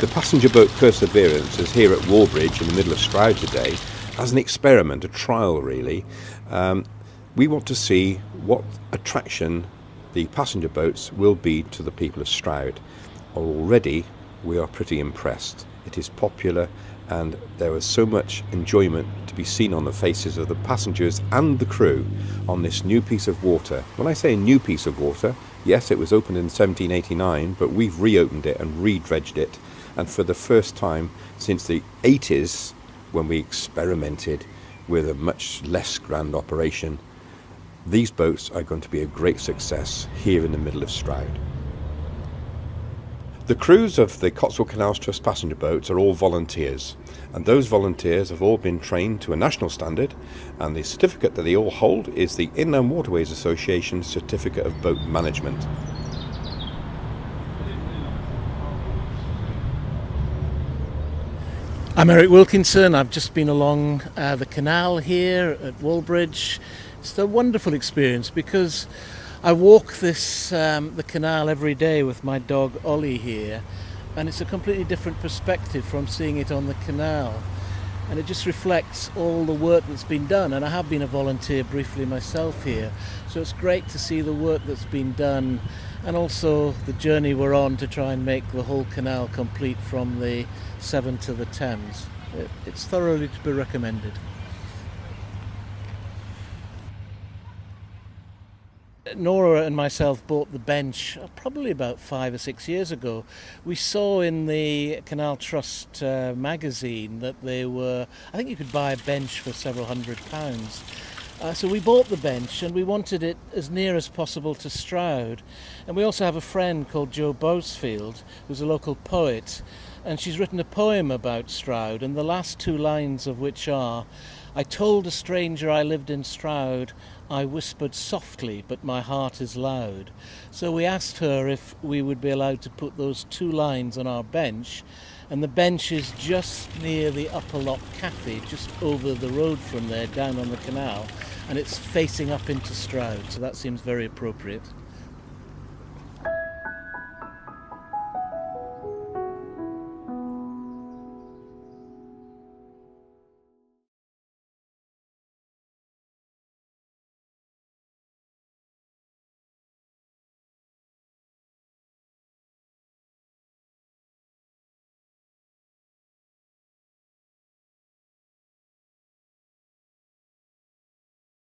The passenger boat Perseverance is here at Wallbridge in the middle of Stroud today as an experiment, a trial really. We want to see what attraction the passenger boats will be to the people of Stroud. Already we are pretty impressed. It is popular and there was so much enjoyment to be seen on the faces of the passengers and the crew on this new piece of water. When I say a new piece of water, yes, it was opened in 1789, but we've reopened it and re-dredged it, and for the first time since the 80s, when we experimented with a much less grand operation, these boats are going to be a great success here in the middle of Stroud. The crews of the Cotswold Canals Trust passenger boats are all volunteers, and those volunteers have all been trained to a national standard, and the certificate that they all hold is the Inland Waterways Association Certificate of Boat Management. I'm Eric Wilkinson. I've just been along the canal here at Wallbridge. It's a wonderful experience because I walk the canal every day with my dog Ollie here, and it's a completely different perspective from seeing it on the canal, and it just reflects all the work that's been done. And I have been a volunteer briefly myself here, so it's great to see the work that's been done and also the journey we're on to try and make the whole canal complete from the Severn to the Thames. It's thoroughly to be recommended. Nora and myself bought the bench probably about 5 or 6 years ago. We saw in the Canal Trust magazine that I think you could buy a bench for several £100s. So we bought the bench and we wanted it as near as possible to Stroud. And we also have a friend called Jo Bowsfield, who's a local poet, and she's written a poem about Stroud, and the last 2 lines of which are, "I told a stranger I lived in Stroud, I whispered softly, but my heart is loud." So we asked her if we would be allowed to put those 2 lines on our bench, and the bench is just near the Upper Lock cafe, just over the road from there, down on the canal, and it's facing up into Stroud, so that seems very appropriate.